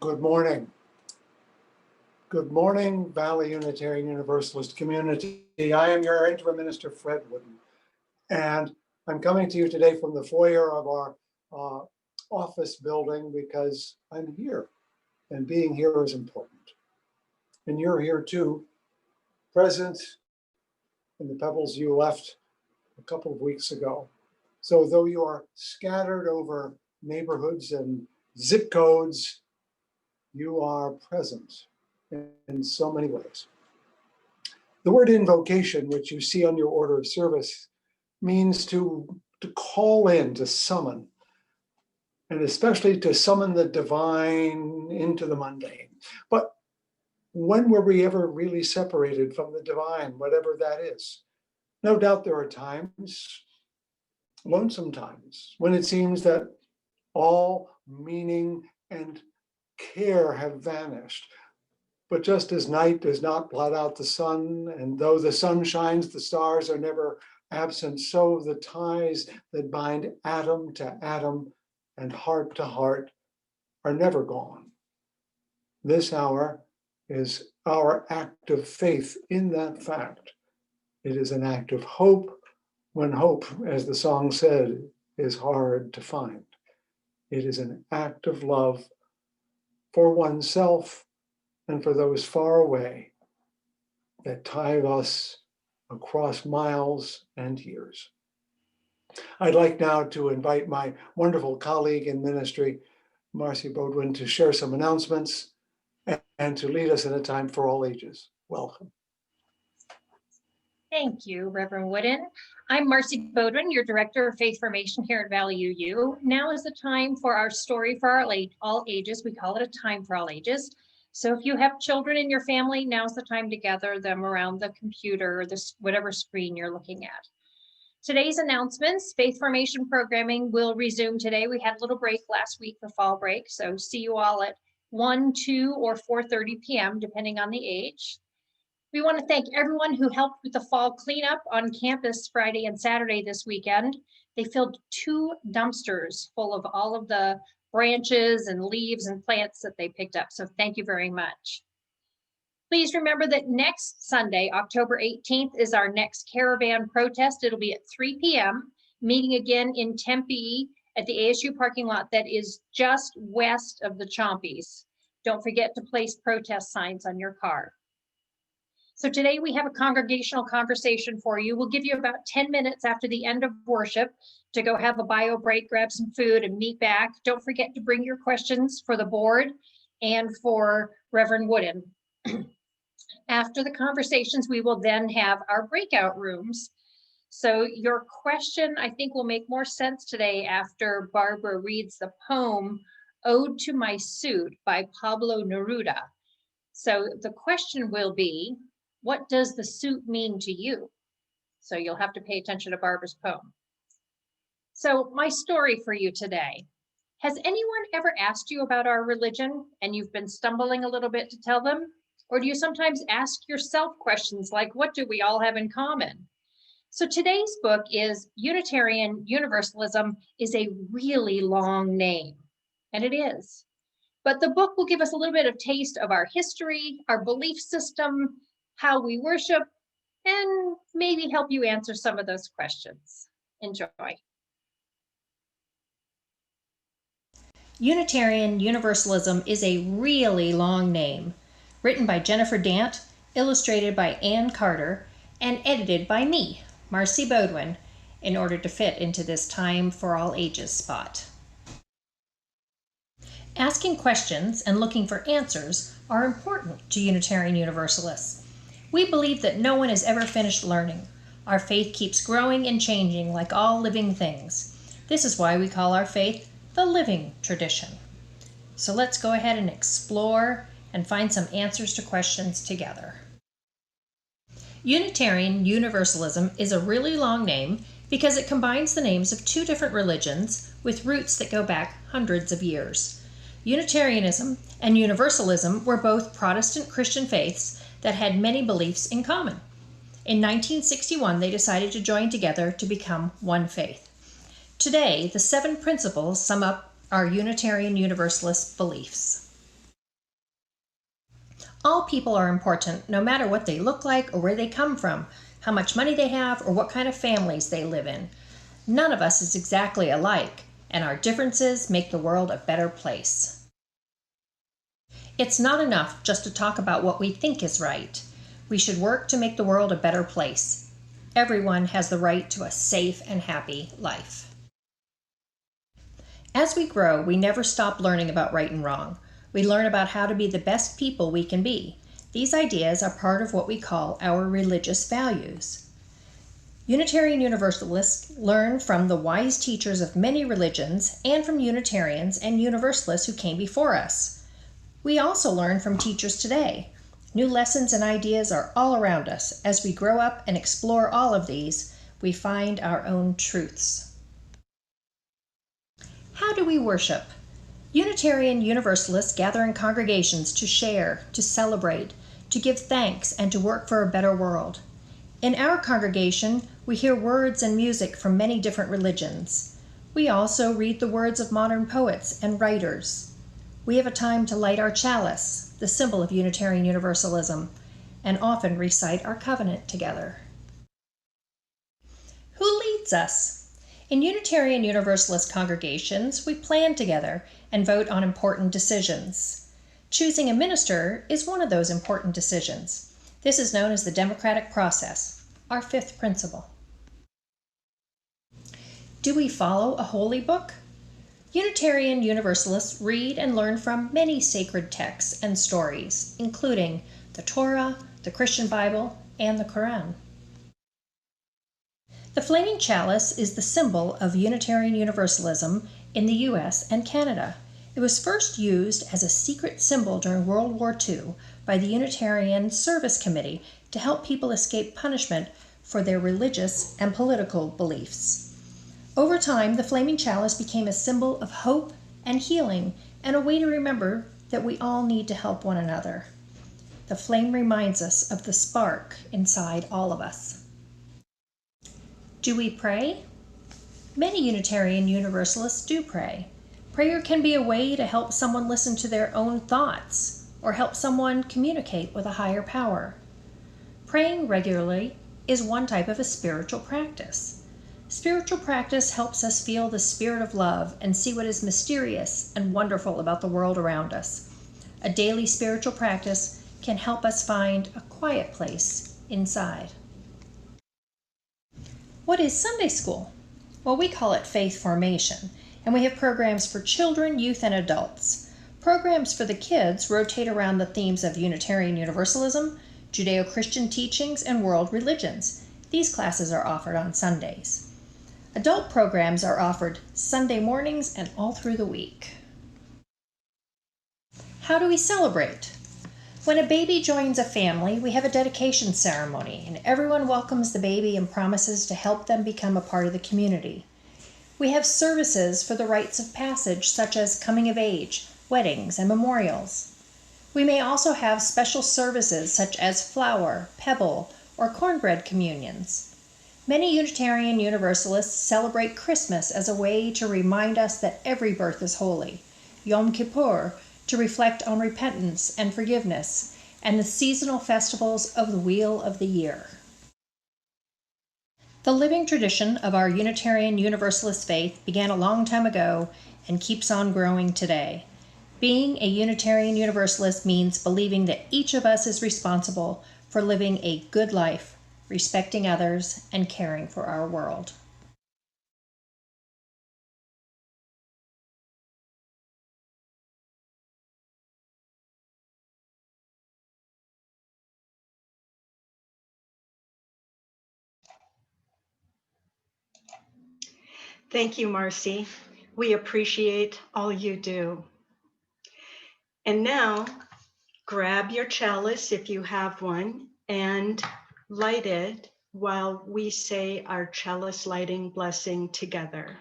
Good morning. Good morning, Valley Unitarian Universalist community. I am your interim minister, Fred Wooden, and I'm coming to you today from the foyer of our office building because I'm here, and being here is important. And you're here too, present in the pebbles you left a couple of weeks ago. So though you are scattered over neighborhoods and zip codes, you are present in so many ways. The word invocation, which you see on your order of service, means to call in, to summon, and especially to summon the divine into the mundane. But when were we ever really separated from the divine, whatever that is? No doubt there are times, lonesome times, when it seems that all meaning and care have vanished. But just as night does not blot out the sun, and though the sun shines, the stars are never absent, so the ties that bind atom to atom and heart to heart are never gone. This hour is our act of faith in that fact. It is an act of hope when hope, as the song said, is hard to find. It is an act of love for oneself and for those far away that tie us across miles and years. I'd like now to invite my wonderful colleague in ministry, Marcy Bodwin, to share some announcements and to lead us in a time for all ages. Welcome. Thank you, Reverend Wooden. I'm Marcy Bodwin, your Director of Faith Formation here at Valley UU. Now is the time for our story for all ages. We call it a time for all ages. So if you have children in your family, now's the time to gather them around the computer or whatever screen you're looking at. Today's announcements, faith formation programming will resume today. We had a little break last week for fall break, so see you all at 1, 2, or 4:30 p.m., depending on the age. We want to thank everyone who helped with the fall cleanup on campus Friday and Saturday this weekend. They filled 2 dumpsters full of all of the branches and leaves and plants that they picked up. So thank you very much. Please remember that next Sunday, October 18th, is our next caravan protest. It'll be at 3 p.m., meeting again in Tempe at the ASU parking lot that is just west of the Chompies. Don't forget to place protest signs on your car. So today we have a congregational conversation for you. We'll give you about 10 minutes after the end of worship to go have a bio break, grab some food, and meet back. Don't forget to bring your questions for the board and for Reverend Wooden. After the conversations, we will then have our breakout rooms. So your question, I think, will make more sense today after Barbara reads the poem Ode to My Suit by Pablo Neruda. So the question will be, what does the suit mean to you? So you'll have to pay attention to Barbara's poem. So my story for you today. Has anyone ever asked you about our religion and you've been stumbling a little bit to tell them? Or do you sometimes ask yourself questions like, what do we all have in common? So today's book is Unitarian Universalism is a really long name, and it is. But the book will give us a little bit of taste of our history, our belief system, how we worship, and maybe help you answer some of those questions. Enjoy. Unitarian Universalism is a really long name, written by Jennifer Dant, illustrated by Ann Carter, and edited by me, Marcy Bodwin, in order to fit into this time for all ages spot. Asking questions and looking for answers are important to Unitarian Universalists. We believe that no one is ever finished learning. Our faith keeps growing and changing like all living things. This is why we call our faith the living tradition. So let's go ahead and explore and find some answers to questions together. Unitarian Universalism is a really long name because it combines the names of 2 different religions with roots that go back hundreds of years. Unitarianism and Universalism were both Protestant Christian faiths that had many beliefs in common. In 1961, they decided to join together to become one faith. Today, the 7 principles sum up our Unitarian Universalist beliefs. All people are important, no matter what they look like or where they come from, how much money they have, or what kind of families they live in. None of us is exactly alike, and our differences make the world a better place. It's not enough just to talk about what we think is right. We should work to make the world a better place. Everyone has the right to a safe and happy life. As we grow, we never stop learning about right and wrong. We learn about how to be the best people we can be. These ideas are part of what we call our religious values. Unitarian Universalists learn from the wise teachers of many religions and from Unitarians and Universalists who came before us. We also learn from teachers today. New lessons and ideas are all around us. As we grow up and explore all of these, we find our own truths. How do we worship? Unitarian Universalists gather in congregations to share, to celebrate, to give thanks, and to work for a better world. In our congregation, we hear words and music from many different religions. We also read the words of modern poets and writers. We have a time to light our chalice, the symbol of Unitarian Universalism, and often recite our covenant together. Who leads us? In Unitarian Universalist congregations, we plan together and vote on important decisions. Choosing a minister is one of those important decisions. This is known as the democratic process, our fifth principle. Do we follow a holy book? Unitarian Universalists read and learn from many sacred texts and stories, including the Torah, the Christian Bible, and the Quran. The Flaming Chalice is the symbol of Unitarian Universalism in the U.S. and Canada. It was first used as a secret symbol during World War II by the Unitarian Service Committee to help people escape punishment for their religious and political beliefs. Over time, the Flaming Chalice became a symbol of hope and healing and a way to remember that we all need to help one another. The flame reminds us of the spark inside all of us. Do we pray? Many Unitarian Universalists do pray. Prayer can be a way to help someone listen to their own thoughts or help someone communicate with a higher power. Praying regularly is one type of a spiritual practice. Spiritual practice helps us feel the spirit of love and see what is mysterious and wonderful about the world around us. A daily spiritual practice can help us find a quiet place inside. What is Sunday school? Well, we call it faith formation, and we have programs for children, youth, and adults. Programs for the kids rotate around the themes of Unitarian Universalism, Judeo-Christian teachings, and world religions. These classes are offered on Sundays. Adult programs are offered Sunday mornings and all through the week. How do we celebrate? When a baby joins a family, we have a dedication ceremony, and everyone welcomes the baby and promises to help them become a part of the community. We have services for the rites of passage, such as coming of age, weddings, and memorials. We may also have special services such as flour, pebble, or cornbread communions. Many Unitarian Universalists celebrate Christmas as a way to remind us that every birth is holy, Yom Kippur to reflect on repentance and forgiveness, and the seasonal festivals of the Wheel of the Year. The living tradition of our Unitarian Universalist faith began a long time ago and keeps on growing today. Being a Unitarian Universalist means believing that each of us is responsible for living a good life, respecting others, and caring for our world. Thank you, Marcy. We appreciate all you do. And now, grab your chalice if you have one and light it while we say our chalice lighting blessing together.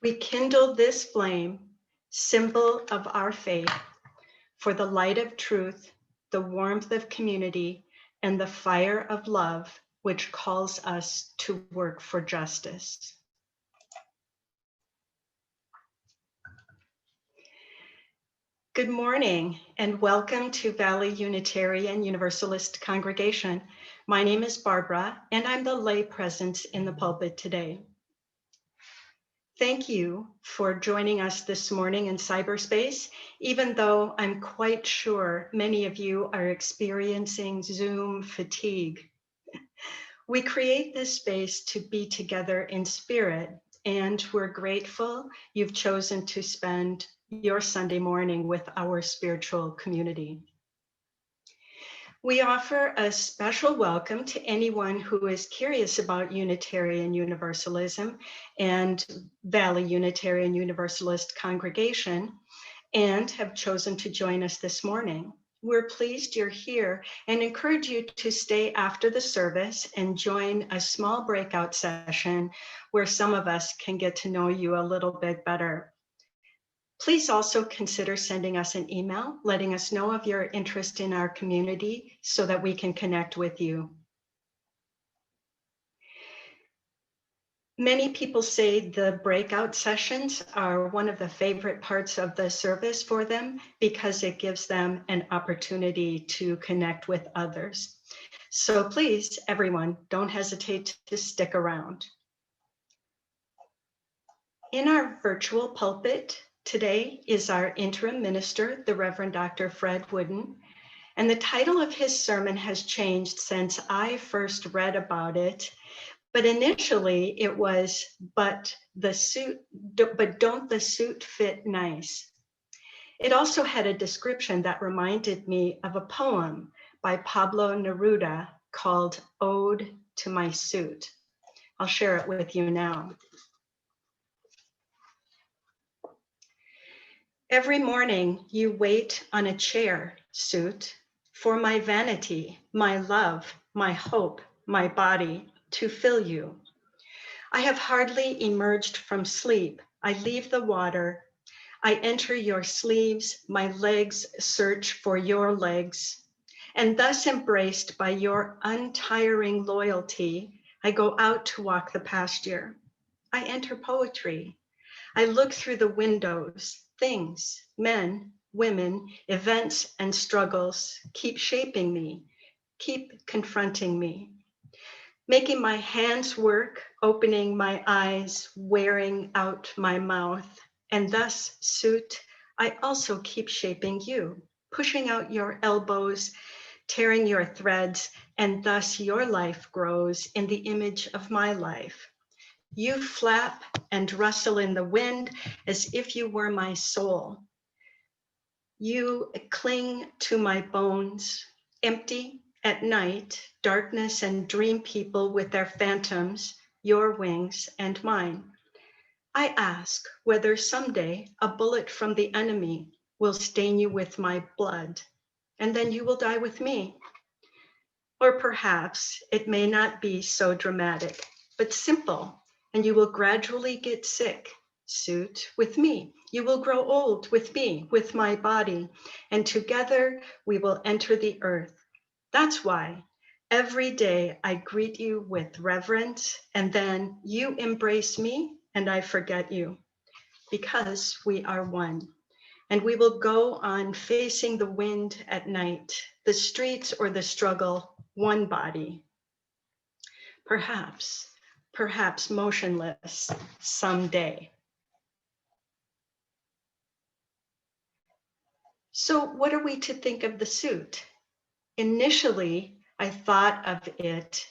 We kindle this flame, symbol of our faith, for the light of truth, the warmth of community, and the fire of love, which calls us to work for justice. Good morning and welcome to Valley Unitarian Universalist Congregation. My name is Barbara and I'm the lay presence in the pulpit today. Thank you for joining us this morning in cyberspace, even though I'm quite sure many of you are experiencing Zoom fatigue. We create this space to be together in spirit, and we're grateful you've chosen to spend your Sunday morning with our spiritual community. We offer a special welcome to anyone who is curious about Unitarian Universalism and Valley Unitarian Universalist Congregation and have chosen to join us this morning. We're pleased you're here and encourage you to stay after the service and join a small breakout session where some of us can get to know you a little bit better. Please also consider sending us an email, letting us know of your interest in our community so that we can connect with you. Many people say the breakout sessions are one of the favorite parts of the service for them because it gives them an opportunity to connect with others. So please, everyone, don't hesitate to stick around. In our virtual pulpit today is our interim minister, the Reverend Dr. Fred Wooden, and the title of his sermon has changed since I first read about it. But initially it was, but don't the suit fit nice? It also had a description that reminded me of a poem by Pablo Neruda called Ode to My Suit. I'll share it with you now. Every morning you wait on a chair, suit, for my vanity, my love, my hope, my body, to fill you. I have hardly emerged from sleep. I leave the water. I enter your sleeves. My legs search for your legs. And thus embraced by your untiring loyalty, I go out to walk the pasture. I enter poetry. I look through the windows. Things, men, women, events, and struggles keep shaping me, keep confronting me. Making my hands work, opening my eyes, wearing out my mouth. And thus, suit, I also keep shaping you, pushing out your elbows, tearing your threads, and thus your life grows in the image of my life. You flap and rustle in the wind as if you were my soul. You cling to my bones, empty at night, darkness and dream people with their phantoms, your wings and mine. I ask whether someday a bullet from the enemy will stain you with my blood, and then you will die with me. Or perhaps it may not be so dramatic, but simple, and you will gradually get sick, suit, with me. You will grow old with me, with my body, and together we will enter the earth. That's why every day I greet you with reverence, and then you embrace me and I forget you, because we are one. And we will go on facing the wind at night, the streets or the struggle, one body. Perhaps motionless someday. So what are we to think of the suit? Initially, I thought of it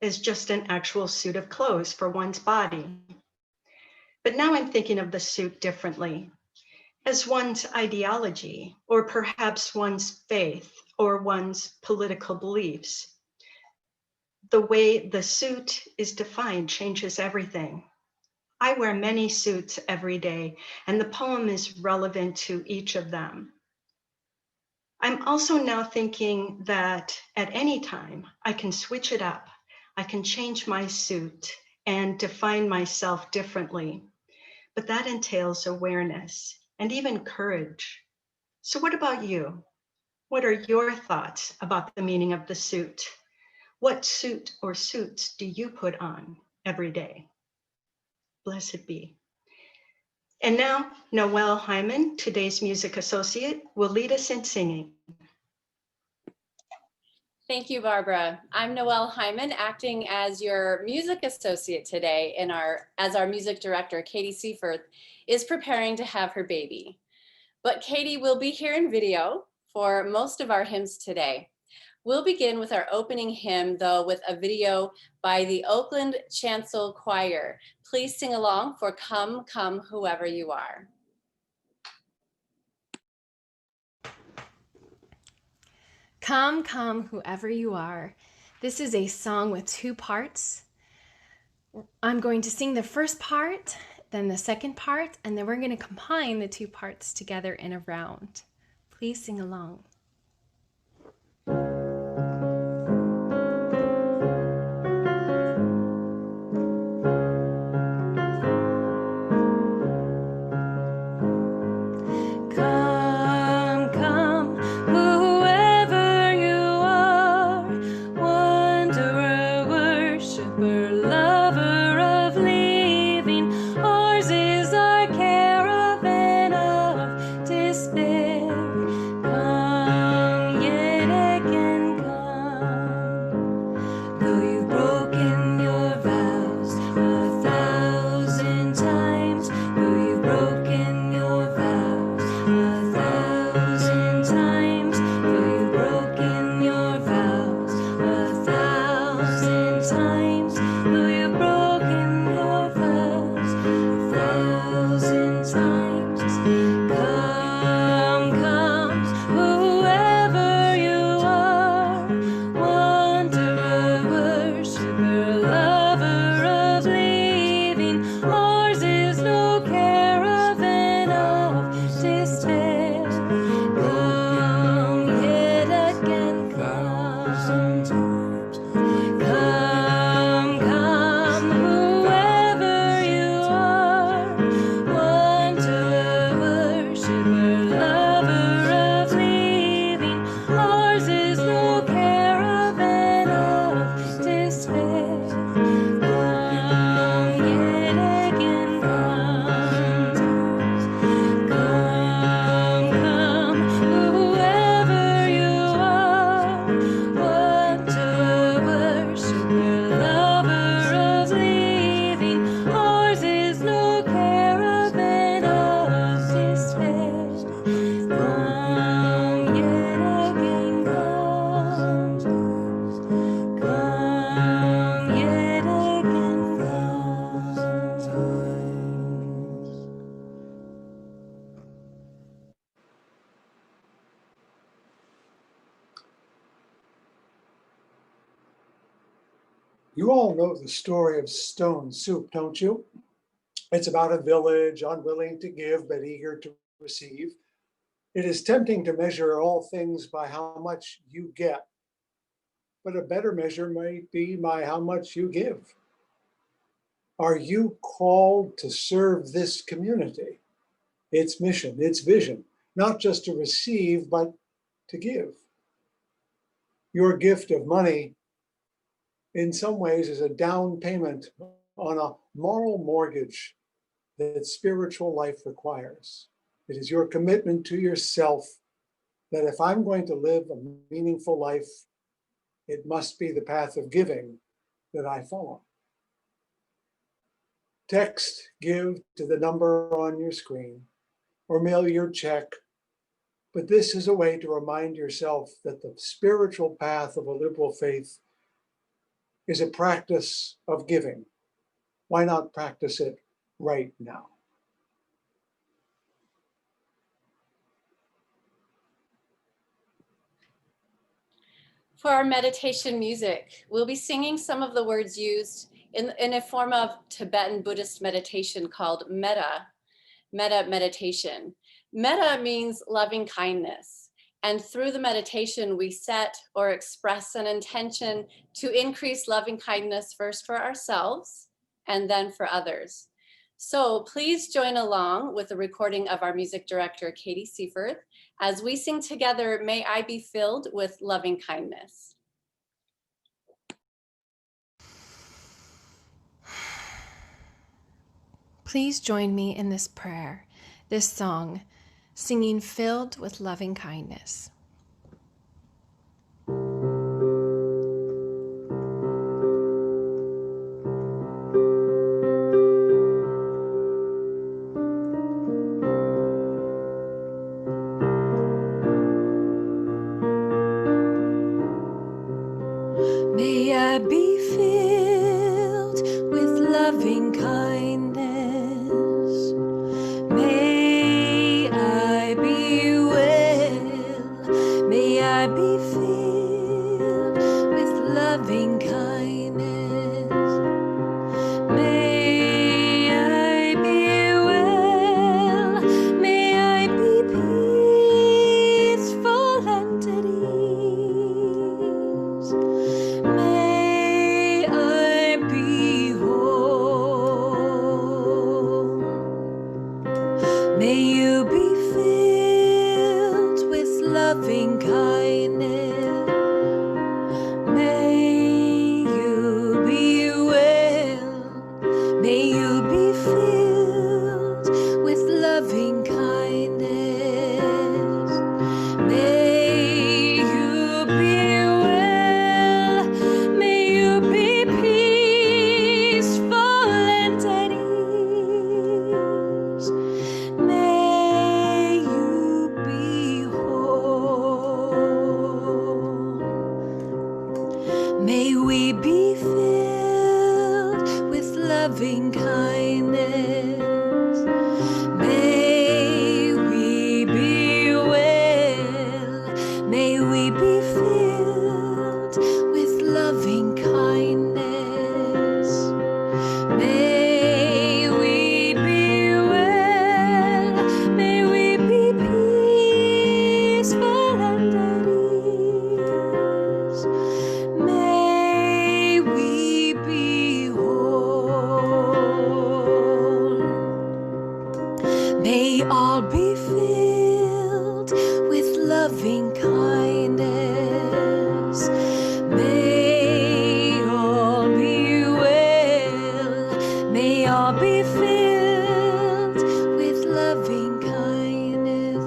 as just an actual suit of clothes for one's body. But now I'm thinking of the suit differently, as one's ideology, or perhaps one's faith, or one's political beliefs. The way the suit is defined changes everything. I wear many suits every day, and the poem is relevant to each of them. I'm also now thinking that at any time, I can switch it up. I can change my suit and define myself differently. But that entails awareness and even courage. So what about you? What are your thoughts about the meaning of the suit? What suit or suits do you put on every day? Blessed be. And now, Noelle Hyman, today's music associate, will lead us in singing. Thank you, Barbara. I'm Noelle Hyman, acting as your music associate today as our music director, Katie Seifert, is preparing to have her baby. But Katie will be here in video for most of our hymns today. We'll begin with our opening hymn, though, with a video by the Oakland Chancel Choir. Please sing along for Come, Come, Whoever You Are. Come, come, whoever you are. This is a song with two parts. I'm going to sing the first part, then the second part, and then we're going to combine the two parts together in a round. Please sing along. You all know the story of Stone Soup, don't you? It's about a village unwilling to give but eager to receive. It is tempting to measure all things by how much you get, but a better measure might be by how much you give. Are you called to serve this community, its mission, its vision, not just to receive, but to give? Your gift of money, in some ways, is a down payment on a moral mortgage that spiritual life requires. It is your commitment to yourself that if I'm going to live a meaningful life, it must be the path of giving that I follow. Text give to the number on your screen or mail your check, but this is a way to remind yourself that the spiritual path of a liberal faith is a practice of giving. Why not practice it right now? For our meditation music, we'll be singing some of the words used in a form of Tibetan Buddhist meditation called metta meditation. Metta means loving kindness. And through the meditation, we set or express an intention to increase loving kindness first for ourselves and then for others. So please join along with the recording of our music director, Katie Seifert, as we sing together, May I Be Filled with Loving Kindness. Please join me in this prayer, this song, singing filled with loving kindness. May I be filled with loving kindness. May I be well. May I be filled with loving kindness. May I be well. May I be peaceful and at ease. May I be whole. May you be filled with loving kindness. May you be well. May you be filled with loving kindness. May you be well. May you be peaceful and at ease. May you be whole. May we be filled with loving kindness. May we be well. May we be filled with loving kindness. May we be well. May we be peaceful and at ease. May we be whole. May all be filled with loving kindness. May all be well. May all be filled with loving kindness.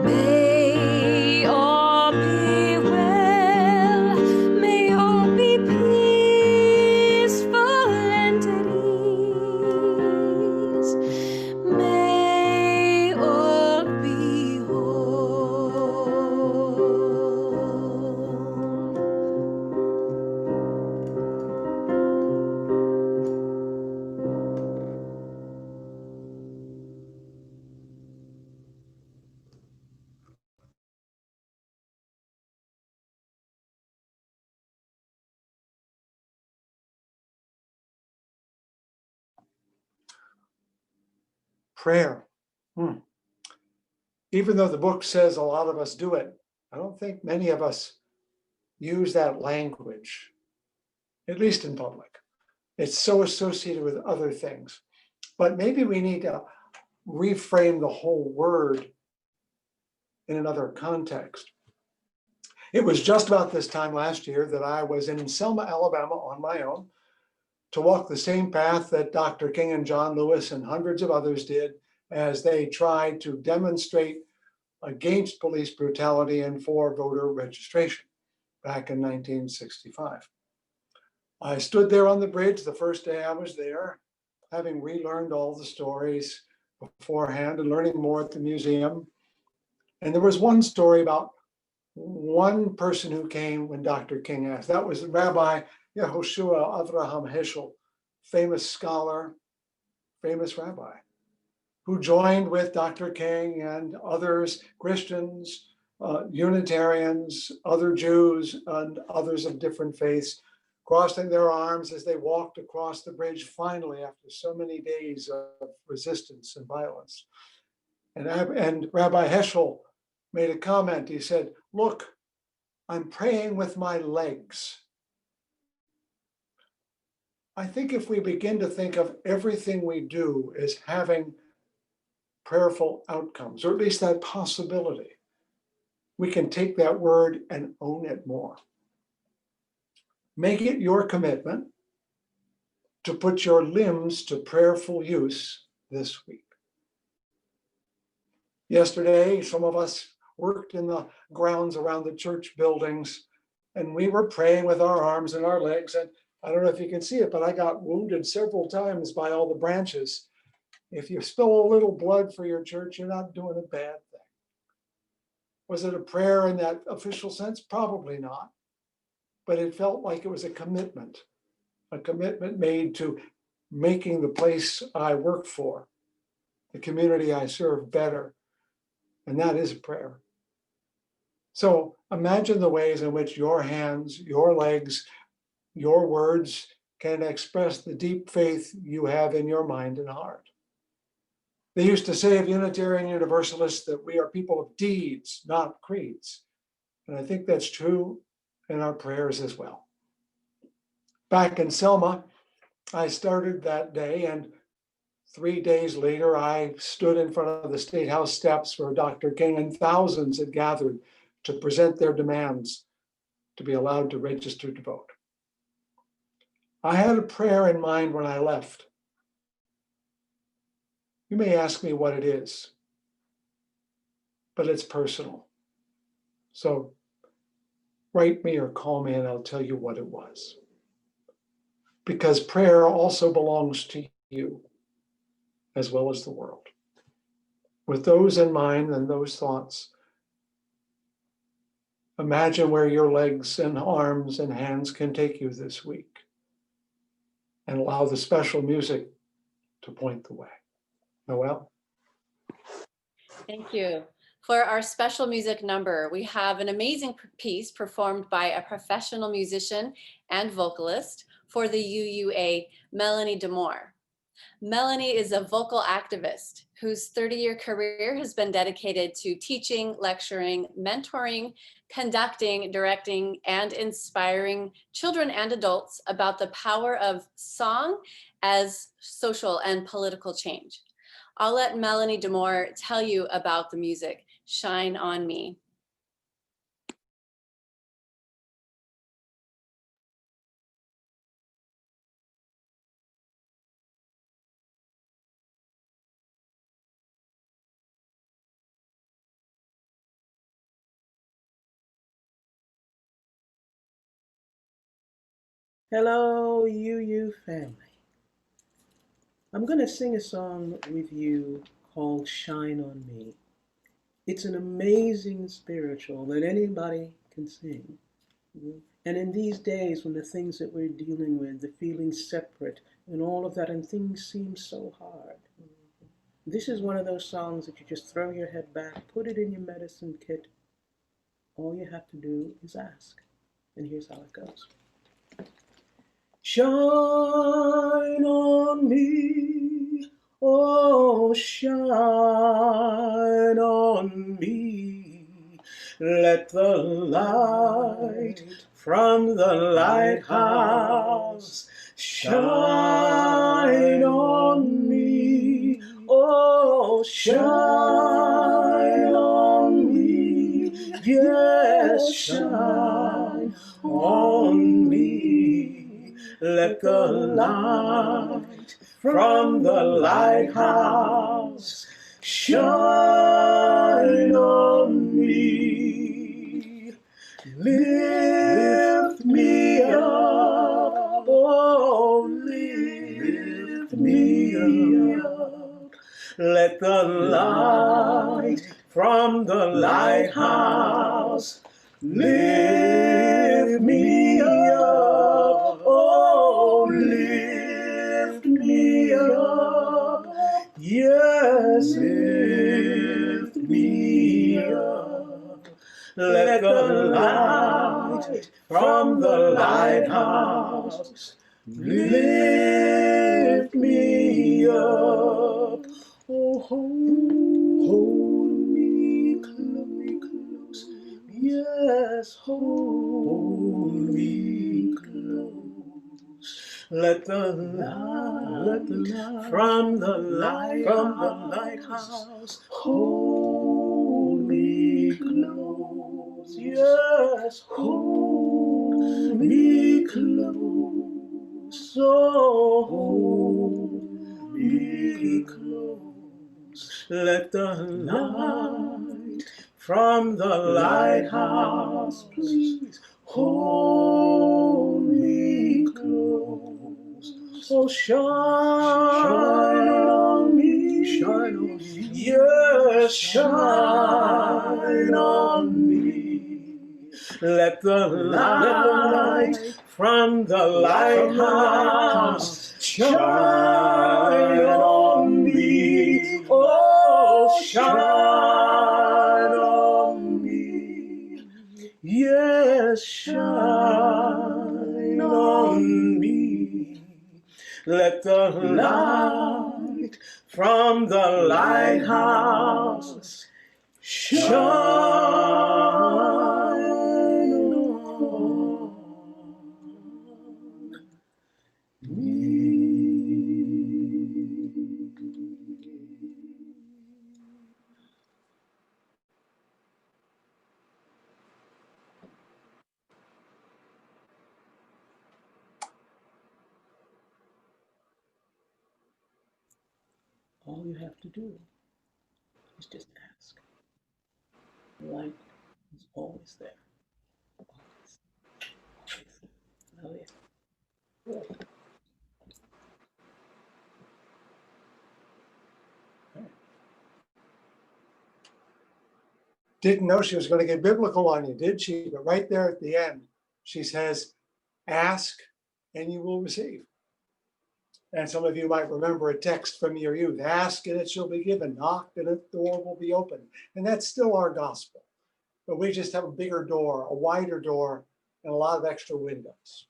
May all be well. May all be peaceful and at ease. May all be whole. Prayer. Even though the book says a lot of us do it, I don't think many of us use that language, at least in public. It's so associated with other things. But maybe we need to reframe the whole word in another context. It was just about this time last year that I was in Selma, Alabama on my own to walk the same path that Dr. King and John Lewis and hundreds of others did as they tried to demonstrate against police brutality and for voter registration back in 1965. I stood there on the bridge the first day I was there, having relearned all the stories beforehand and learning more at the museum. And there was one story about one person who came when Dr. King asked. That was Rabbi Yehoshua Avraham Heschel, famous scholar, famous rabbi, who joined with Dr. King and others, Christians, Unitarians, other Jews, and others of different faiths, crossing their arms as they walked across the bridge finally after so many days of resistance and violence. And Rabbi Heschel made a comment. He said, "Look, I'm praying with my legs." I think if we begin to think of everything we do as having prayerful outcomes, or at least that possibility, we can take that word and own it more. Make it your commitment to put your limbs to prayerful use this week. Yesterday, some of us worked in the grounds around the church buildings, and we were praying with our arms and our legs. And I don't know if you can see it, but I got wounded several times by all the branches. If you spill a little blood for your church, you're not doing a bad thing. Was it a prayer in that official sense? Probably not. But it felt like it was a commitment made to making the place I work for, the community I serve, better. And that is a prayer. So imagine the ways in which your hands, your legs, your words can express the deep faith you have in your mind and heart. They used to say of Unitarian Universalists that we are people of deeds, not creeds. And I think that's true in our prayers as well. Back in Selma, I started that day, and 3 days later, I stood in front of the State House steps where Dr. King and thousands had gathered to present their demands to be allowed to register to vote. I had a prayer in mind when I left. You may ask me what it is, but it's personal. So write me or call me and I'll tell you what it was. Because prayer also belongs to you as well as the world. With those in mind and those thoughts, imagine where your legs and arms and hands can take you this week, and allow the special music to point the way. Noel? Thank you. For our special music number, we have an amazing piece performed by a professional musician and vocalist for the UUA, Melanie Damore. Melanie is a vocal activist whose 30-year career has been dedicated to teaching, lecturing, mentoring, conducting, directing, and inspiring children and adults about the power of song as social and political change. I'll let Melanie Damore tell you about the music, Shine on Me. Hello, UU family. I'm going to sing a song with you called Shine on Me. It's an amazing spiritual that anybody can sing. And in these days when the things that we're dealing with, the feeling separate and all of that, and things seem so hard, this is one of those songs that you just throw your head back, put it in your medicine kit. All you have to do is ask. And here's how it goes. Shine on me, oh shine on me. Let the light from the lighthouse shine on me, oh shine on me, yes shine on me. Let the light from the lighthouse shine on me. Lift me up, oh, lift me up. Let the light from the lighthouse lift me up, oh, lift me up, yes, lift me up. Let the light from the lighthouse lift me up, oh, hold me close, yes, hold me close. Let the light from the lighthouse hold me close. Yes, hold me close. So hold me close. Let the light from the lighthouse please hold me close. Oh, shine on me, shine on me, yes, shine on me. Let the light from the lighthouse shine on me. Oh, shine on me. Yes, shine on me. Let the light from the lighthouse shine on me. All you have to do is just ask. The light is always there. Always. Always. Oh, yeah. Didn't know she was going to get biblical on you, did she? But right there at the end, she says, ask and you will receive. And some of you might remember a text from your youth, ask and it shall be given, knock and the door will be open. And that's still our gospel. But we just have a bigger door, a wider door, and a lot of extra windows.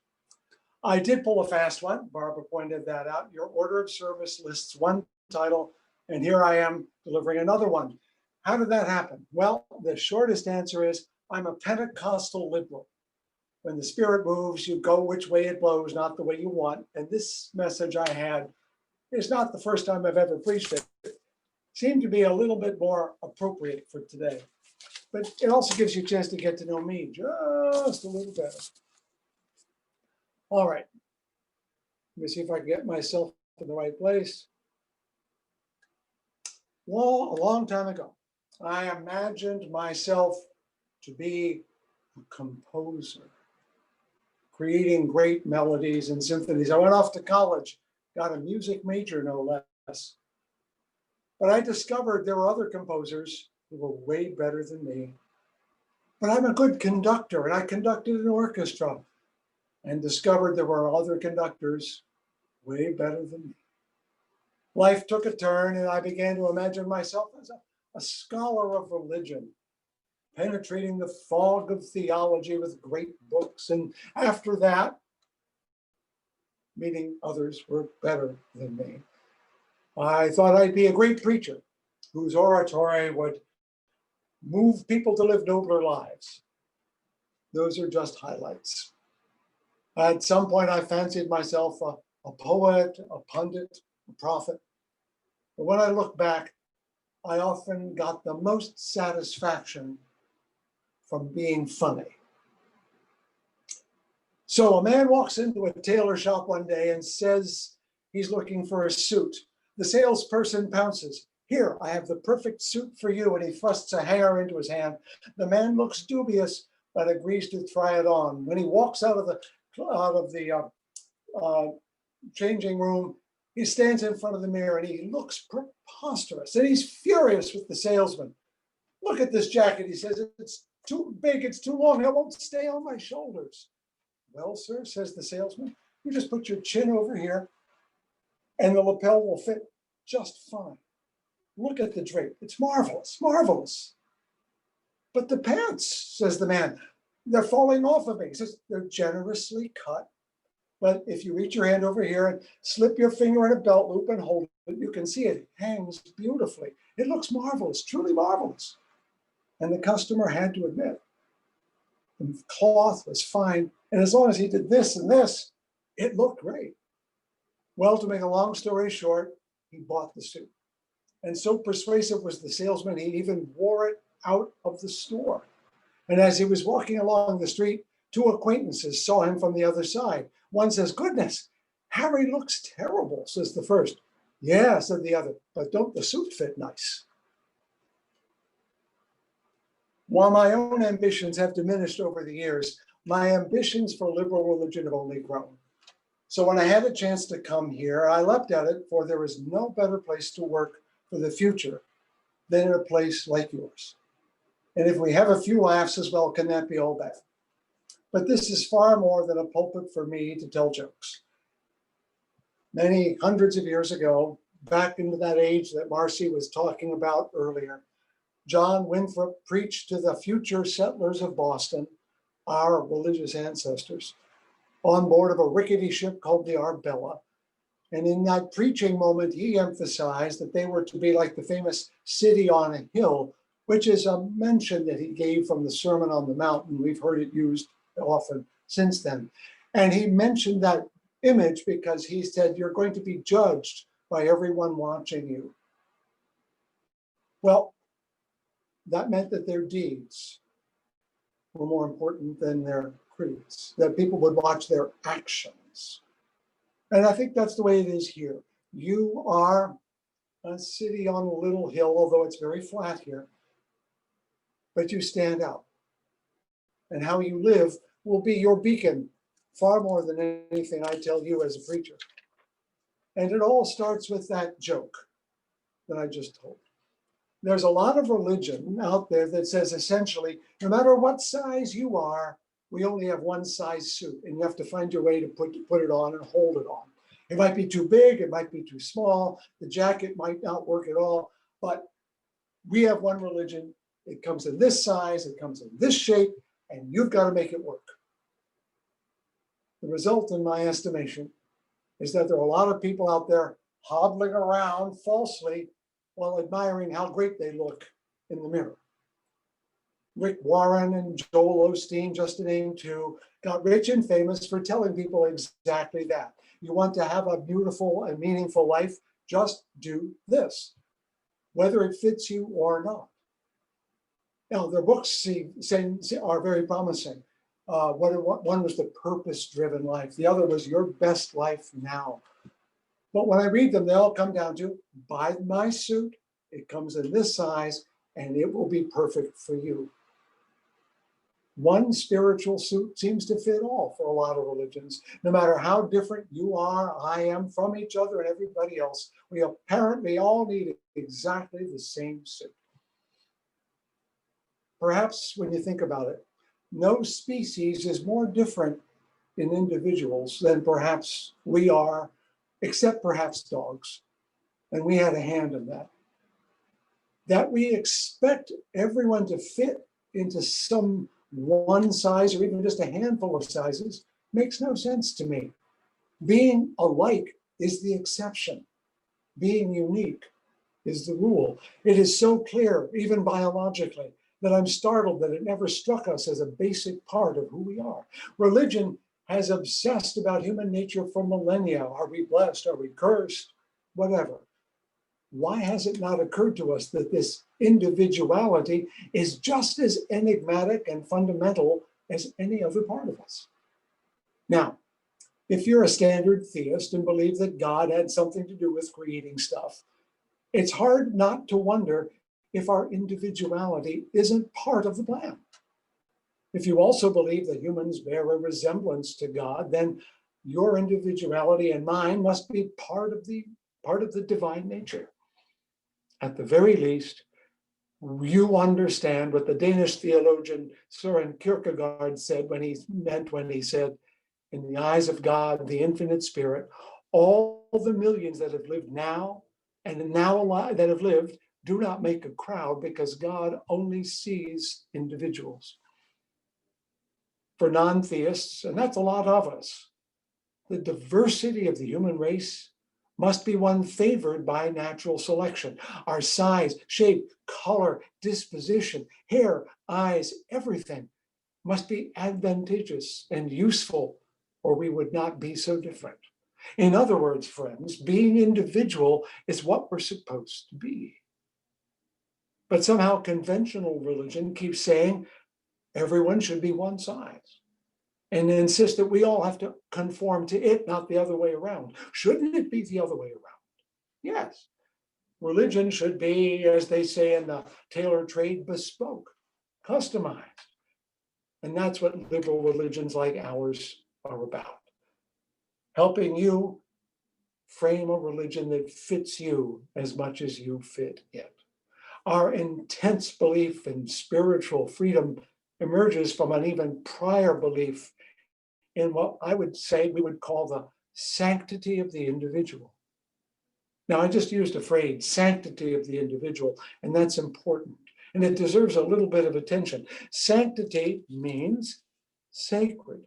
I did pull a fast one. Barbara pointed that out. Your order of service lists one title, and here I am delivering another one. How did that happen? Well, the shortest answer is I'm a Pentecostal liberal. When the Spirit moves, you go which way it blows, not the way you want. And this message I had is not the first time I've ever preached it. It seemed to be a little bit more appropriate for today. But it also gives you a chance to get to know me just a little better. All right. Let me see if I can get myself in the right place. Well, a long time ago, I imagined myself to be a composer, creating great melodies and symphonies. I went off to college, got a music major, no less. But I discovered there were other composers who were way better than me. But I'm a good conductor, and I conducted an orchestra and discovered there were other conductors way better than me. Life took a turn, and I began to imagine myself as a scholar of religion, penetrating the fog of theology with great books. And after that, meeting others were better than me, I thought I'd be a great preacher whose oratory would move people to live nobler lives. Those are just highlights. At some point, I fancied myself a poet, a pundit, a prophet. But when I look back, I often got the most satisfaction from being funny. So a man walks into a tailor shop one day and says he's looking for a suit. The salesperson pounces. Here, I have the perfect suit for you. And he thrusts a hanger into his hand. The man looks dubious, but agrees to try it on. When he walks out of the changing room, he stands in front of the mirror and he looks preposterous. And he's furious with the salesman. Look at this jacket, he says. It's too big, it's too long, it won't stay on my shoulders. Well, sir, says the salesman, you just put your chin over here and the lapel will fit just fine. Look at the drape, it's marvelous, marvelous. But the pants, says the man, they're falling off of me. He says, they're generously cut. But if you reach your hand over here and slip your finger in a belt loop and hold it, you can see it hangs beautifully. It looks marvelous, truly marvelous. And the customer had to admit, the cloth was fine. And as long as he did this and this, it looked great. Well, to make a long story short, he bought the suit. And so persuasive was the salesman, he even wore it out of the store. And as he was walking along the street, two acquaintances saw him from the other side. One says, goodness, Harry looks terrible, says the first. Yeah, said the other, but don't the suit fit nice? While my own ambitions have diminished over the years, my ambitions for liberal religion have only grown. So when I had a chance to come here, I leapt at it, for there is no better place to work for the future than in a place like yours. And if we have a few laughs as well, can that be all bad? But this is far more than a pulpit for me to tell jokes. Many hundreds of years ago, back into that age that Marcy was talking about earlier, John Winthrop preached to the future settlers of Boston, our religious ancestors, on board of a rickety ship called the Arbella. And in that preaching moment, he emphasized that they were to be like the famous city on a hill, which is a mention that he gave from the Sermon on the Mount, and we've heard it used often since then. And he mentioned that image because he said, you're going to be judged by everyone watching you. Well, that meant that their deeds were more important than their creeds, that people would watch their actions. And I think that's the way it is here. You are a city on a little hill, although it's very flat here, but you stand out. And how you live will be your beacon far more than anything I tell you as a preacher. And it all starts with that joke that I just told. There's a lot of religion out there that says essentially, no matter what size you are, we only have one size suit, and you have to find your way to put it on and hold it on. It might be too big, it might be too small, the jacket might not work at all, but we have one religion. It comes in this size, it comes in this shape, and you've got to make it work. The result, in my estimation, is that there are a lot of people out there hobbling around falsely while admiring how great they look in the mirror. Rick Warren and Joel Osteen, just to name two, got rich and famous for telling people exactly that. You want to have a beautiful and meaningful life, just do this, whether it fits you or not. Now, their books are very promising. One was The Purpose-Driven Life. The other was Your Best Life Now. But when I read them, they all come down to, buy my suit, it comes in this size, and it will be perfect for you. One spiritual suit seems to fit all for a lot of religions. No matter how different you are, I am from each other and everybody else, we apparently all need exactly the same suit. Perhaps when you think about it, no species is more different in individuals than perhaps we are, except perhaps dogs. And we had a hand in that. That we expect everyone to fit into some one size or even just a handful of sizes makes no sense to me. Being alike is the exception. Being unique is the rule. It is so clear, even biologically, that I'm startled that it never struck us as a basic part of who we are. Religion has obsessed about human nature for millennia. Are we blessed? Are we cursed? Whatever. Why has it not occurred to us that this individuality is just as enigmatic and fundamental as any other part of us? Now, if you're a standard theist and believe that God had something to do with creating stuff, it's hard not to wonder if our individuality isn't part of the plan. If you also believe that humans bear a resemblance to God, then your individuality and mine must be part of the divine nature. At the very least, you understand what the Danish theologian Søren Kierkegaard said when he said, in the eyes of God, the infinite spirit, all the millions that have lived now and now alive that have lived do not make a crowd because God only sees individuals. For non-theists, and that's a lot of us, the diversity of the human race must be one favored by natural selection. Our size, shape, color, disposition, hair, eyes, everything must be advantageous and useful, or we would not be so different. In other words, friends, being individual is what we're supposed to be. But somehow conventional religion keeps saying everyone should be one size. and insist that we all have to conform to it, not the other way around. Shouldn't it be the other way around? Yes. Religion should be, as they say in the tailor trade, bespoke, customized. And that's what liberal religions like ours are about. Helping you frame a religion that fits you as much as you fit it. Our intense belief in spiritual freedom emerges from an even prior belief in what I would say we would call the sanctity of the individual. Now, I just used a phrase, sanctity of the individual, and that's important. And it deserves a little bit of attention. Sanctity means sacred.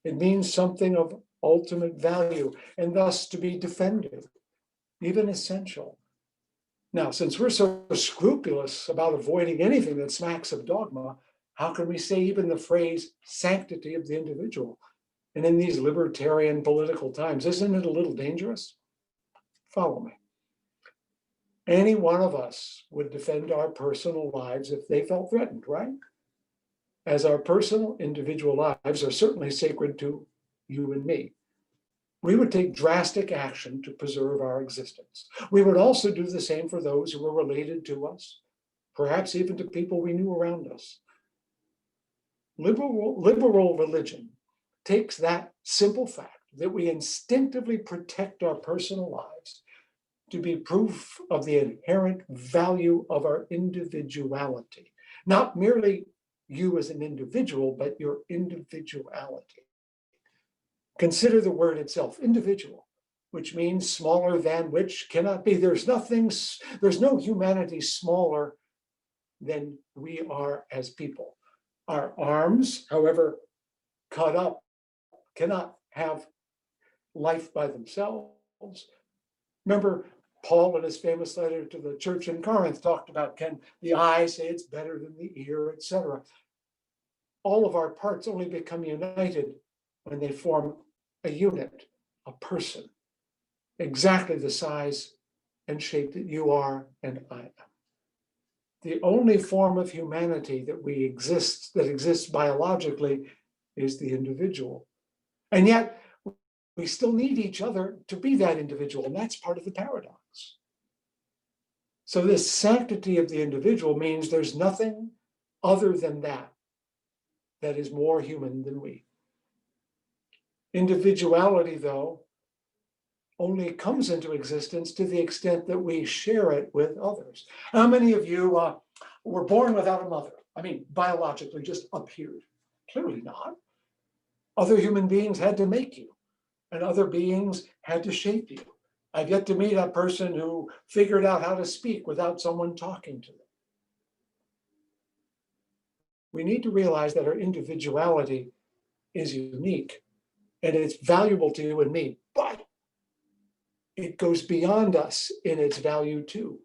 It means something of ultimate value, and thus to be defended, even essential. Now, since we're so scrupulous about avoiding anything that smacks of dogma, how can we say even the phrase sanctity of the individual? And in these libertarian political times, isn't it a little dangerous? Follow me. Any one of us would defend our personal lives if they felt threatened, right? As our personal individual lives are certainly sacred to you and me. We would take drastic action to preserve our existence. We would also do the same for those who were related to us, perhaps even to people we knew around us. Liberal religion takes that simple fact that we instinctively protect our personal lives to be proof of the inherent value of our individuality. Not merely you as an individual, but your individuality. Consider the word itself, individual, which means smaller than which cannot be. There's no humanity smaller than we are as people. Our arms, however cut up, cannot have life by themselves. Remember, Paul in his famous letter to the church in Corinth talked about, can the eye say it's better than the ear, etc. All of our parts only become united when they form a unit, a person, exactly the size and shape that you are and I am. The only form of humanity that exists biologically is the individual. And yet we still need each other to be that individual, and that's part of the paradox. So this sanctity of the individual means there's nothing other than that is more human than we. Individuality, though, only comes into existence to the extent that we share it with others. How many of you were born without a mother? I mean, biologically just appeared? Clearly not. Other human beings had to make you, and other beings had to shape you. I've yet to meet a person who figured out how to speak without someone talking to them. We need to realize that our individuality is unique and it's valuable to you and me, but it goes beyond us in its value too.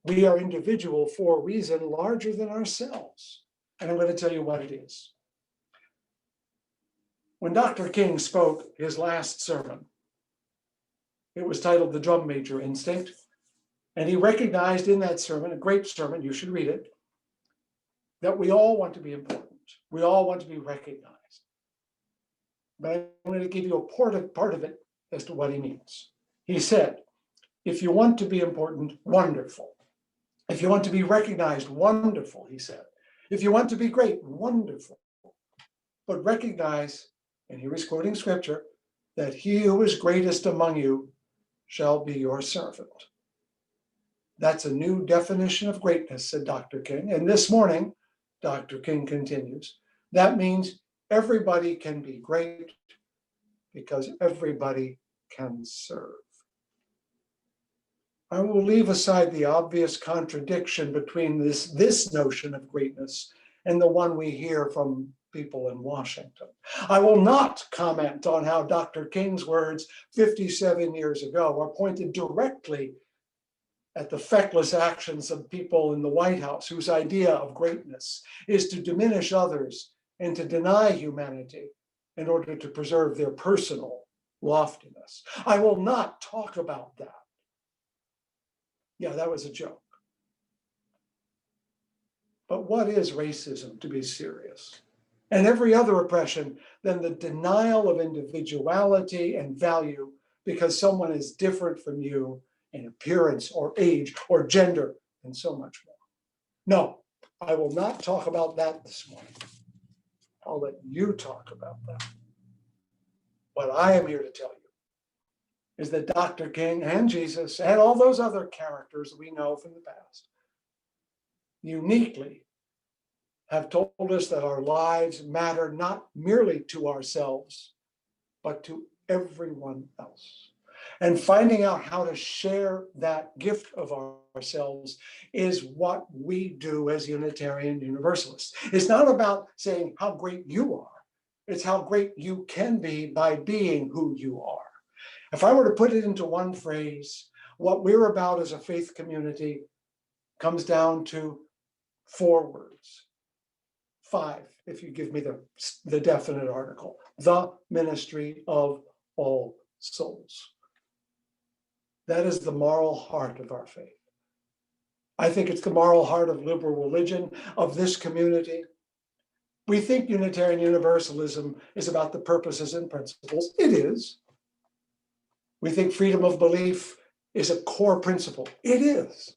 We are individual for a reason larger than ourselves. And I'm going to tell you what it is. When Dr. King spoke his last sermon, it was titled The Drum Major Instinct. And he recognized in that sermon, a great sermon, you should read it, that we all want to be important. We all want to be recognized. But I'm going to give you a part of it as to what he means. He said, if you want to be important, wonderful. If you want to be recognized, wonderful, he said. If you want to be great, wonderful. But recognize, and he was quoting scripture, that he who is greatest among you shall be your servant. That's a new definition of greatness, said Dr. King. And this morning, Dr. King continues, that means everybody can be great because everybody can serve. I will leave aside the obvious contradiction between this notion of greatness and the one we hear from people in Washington. I will not comment on how Dr. King's words 57 years ago are pointed directly at the feckless actions of people in the White House whose idea of greatness is to diminish others and to deny humanity in order to preserve their personal loftiness. I will not talk about that. Yeah, that was a joke. But what is racism, to be serious? and every other oppression than the denial of individuality and value because someone is different from you in appearance or age or gender and so much more. No, I will not talk about that this morning. I'll let you talk about that. What I am here to tell you is that Dr. King and Jesus and all those other characters we know from the past uniquely have told us that our lives matter not merely to ourselves, but to everyone else. And finding out how to share that gift of ourselves is what we do as Unitarian Universalists. It's not about saying how great you are. It's how great you can be by being who you are. If I were to put it into one phrase, what we're about as a faith community comes down to 4 words. 5, if you give me the definite article. The ministry of all souls. That is the moral heart of our faith. I think it's the moral heart of liberal religion, of this community. We think Unitarian Universalism is about the purposes and principles. It is. We think freedom of belief is a core principle. It is.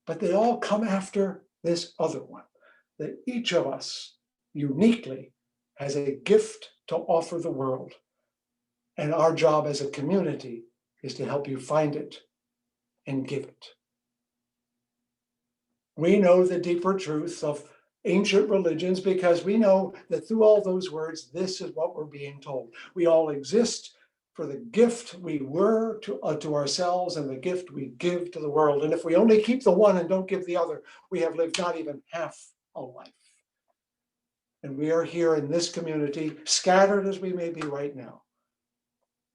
But they all come after this other one, that each of us uniquely has a gift to offer the world. And our job as a community is to help you find it and give it. We know the deeper truth of ancient religions because we know that through all those words, this is what we're being told. We all exist for the gift we were to ourselves and the gift we give to the world. And if we only keep the one and don't give the other, we have lived not even half a life. And we are here in this community, scattered as we may be right now,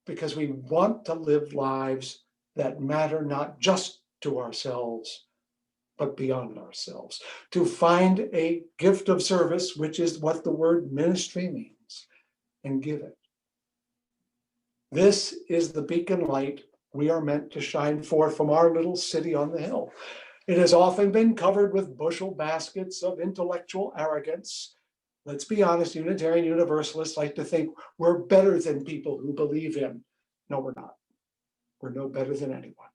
because we want to live lives that matter not just to ourselves, but beyond ourselves, to find a gift of service, which is what the word ministry means, and give it. This is the beacon light we are meant to shine forth from our little city on the hill. It has often been covered with bushel baskets of intellectual arrogance. Let's be honest, Unitarian Universalists like to think we're better than people who believe in. No, we're not. We're no better than anyone.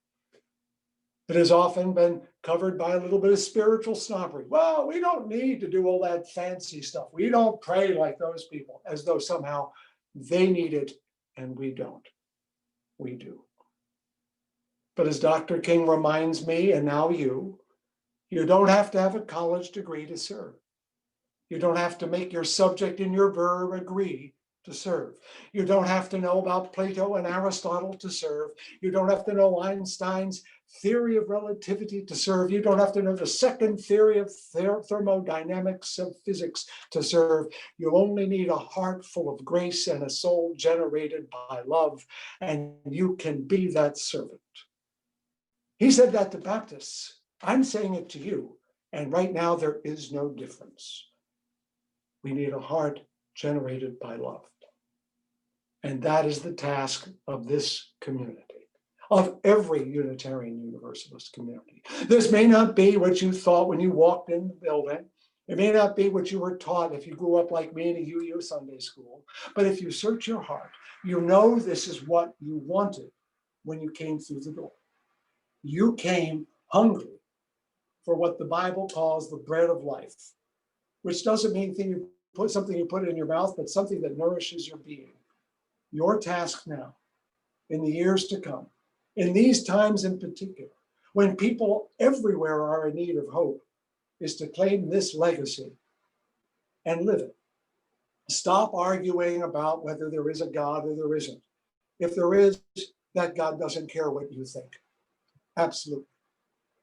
It has often been covered by a little bit of spiritual snobbery. Well, we don't need to do all that fancy stuff. We don't pray like those people, as though somehow they need it and we don't. We do. But as Dr. King reminds me, and now you don't have to have a college degree to serve. You don't have to make your subject and your verb agree to serve. You don't have to know about Plato and Aristotle to serve. You don't have to know Einstein's theory of relativity to serve. You don't have to know the second theory of thermodynamics of physics to serve. You only need a heart full of grace and a soul generated by love, and you can be that servant. He said that to Baptists. I'm saying it to you. And right now, there is no difference. We need a heart generated by love. And that is the task of this community, of every Unitarian Universalist community. This may not be what you thought when you walked in the building. It may not be what you were taught if you grew up like me in a UU Sunday school. But if you search your heart, you know this is what you wanted when you came through the door. You came hungry for what the Bible calls the bread of life, which doesn't mean something you put in your mouth, but something that nourishes your being. Your task now, in the years to come, in these times in particular, when people everywhere are in need of hope, is to claim this legacy and live it. Stop arguing about whether there is a God or there isn't. If there is, that God doesn't care what you think. Absolutely.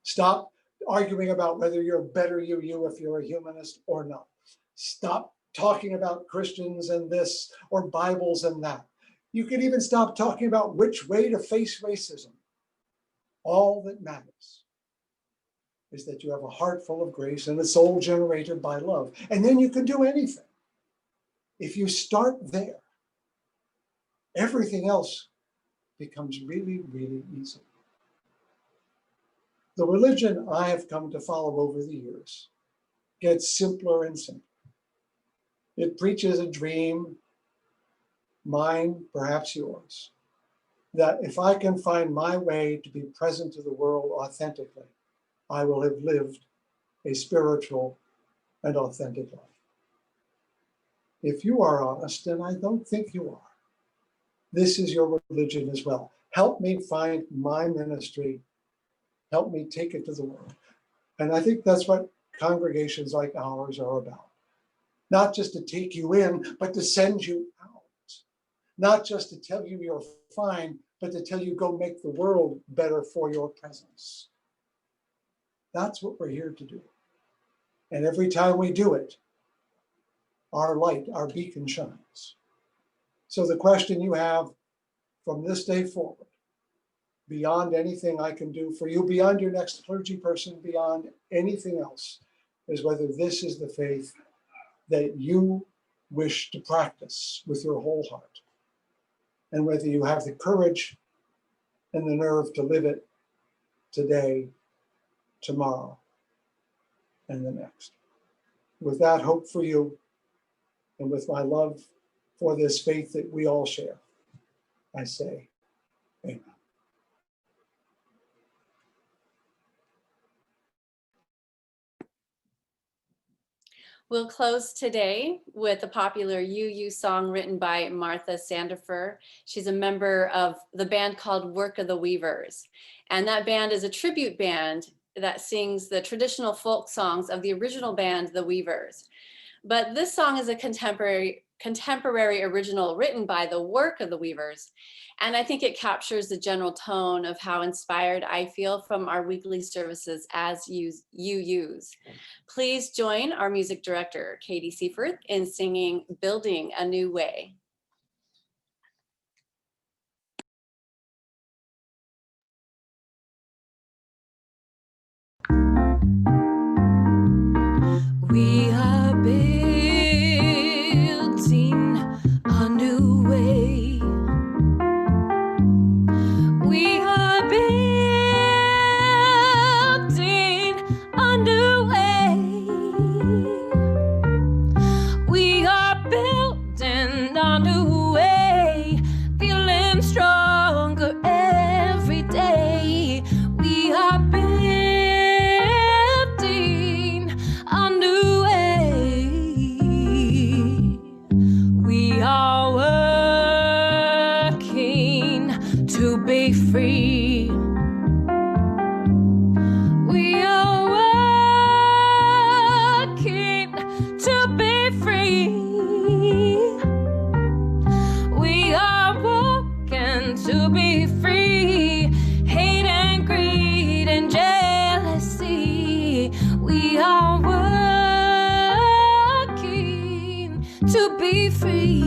Stop arguing about whether you're better you if you're a humanist or not. Stop talking about Christians and this or Bibles and that. You can even stop talking about which way to face racism. All that matters is that you have a heart full of grace and a soul generated by love. And then you can do anything. If you start there, everything else becomes really, really easy. The religion I have come to follow over the years gets simpler and simpler. It preaches a dream, mine, perhaps yours, that if I can find my way to be present to the world authentically, I will have lived a spiritual and authentic life. If you are honest, and I don't think you are, this is your religion as well. Help me find my ministry. Help me take it to the world. And I think that's what congregations like ours are about. Not just to take you in, but to send you out. Not just to tell you you're fine, but to tell you go make the world better for your presence. That's what we're here to do. And every time we do it, our light, our beacon shines. So the question you have from this day forward, beyond anything I can do for you, beyond your next clergy person, beyond anything else, is whether this is the faith that you wish to practice with your whole heart, and whether you have the courage and the nerve to live it today, tomorrow, and the next. With that hope for you, and with my love for this faith that we all share, I say, amen. We'll close today with a popular UU song written by Martha Sandifer. She's a member of the band called Work of the Weavers. And that band is a tribute band that sings the traditional folk songs of the original band, the Weavers. But this song is a contemporary original written by the Work of the Weavers. And I think it captures the general tone of how inspired I feel from our weekly services as UUs. Please join our music director, Katie Seifert, in singing Building a New Way. We are building a new way. We are building a new way. We are building a new way, feeling stronger every day. We are building a new way. We are working to be free. We are working to be free. We are working to be free. Hate and greed and jealousy. We are working to be free.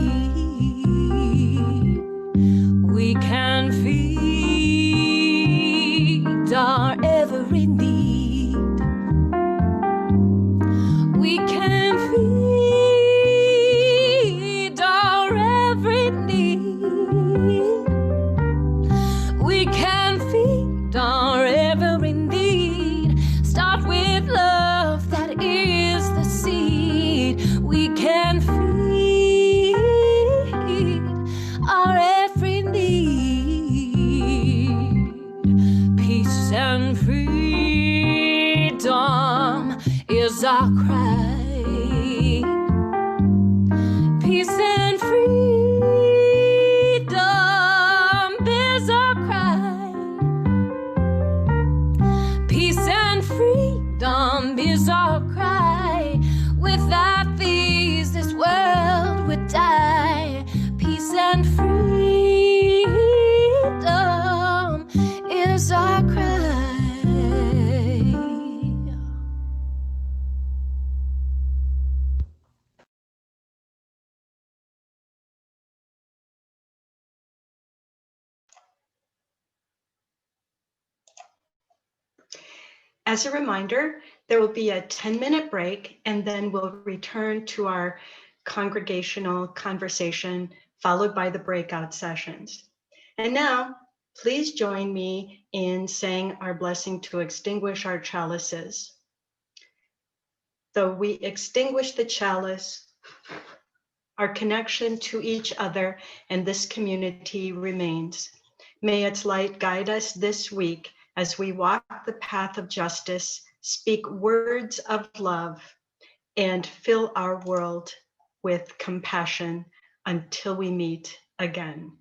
We can feed our every need. We can feed our every need. We can feed our every need. Start with love, that is the seed. We can feed our every need. Peace and freedom is our cry. Peace and freedom is our cry. Peace and freedom is our cry. Without these, this world would die. Peace and freedom is our cry. As a reminder, there will be a 10-minute break, and then we'll return to our congregational conversation, followed by the breakout sessions. And now, please join me in saying our blessing to extinguish our chalices. Though we extinguish the chalice, Our connection to each other and this community remains. May its light guide us this week as we walk the path of justice, speak words of love, and fill our world with compassion until we meet again.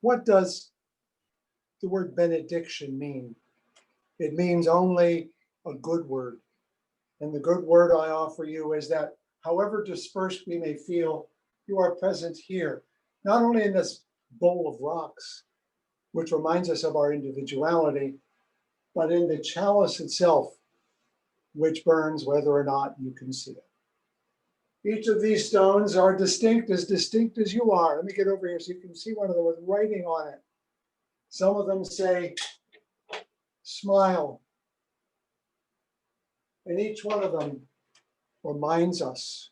What does the word benediction mean? It means only a good word. And the good word I offer you is that however dispersed we may feel, you are present here, not only in this bowl of rocks, which reminds us of our individuality, but in the chalice itself, which burns whether or not you can see it. Each of these stones are distinct as you are. Let me get over here so you can see one of them with writing on it. Some of them say, smile. And each one of them reminds us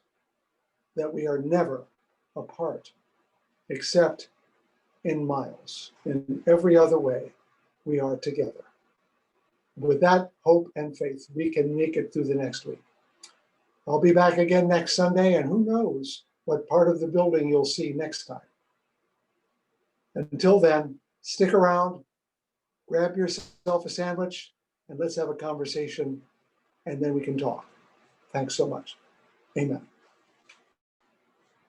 that we are never apart, except in miles. In every other way, we are together. With that hope and faith, we can make it through the next week. I'll be back again next Sunday, and who knows what part of the building you'll see next time. Until then, stick around, grab yourself a sandwich, and let's have a conversation, and then we can talk. Thanks so much. Amen.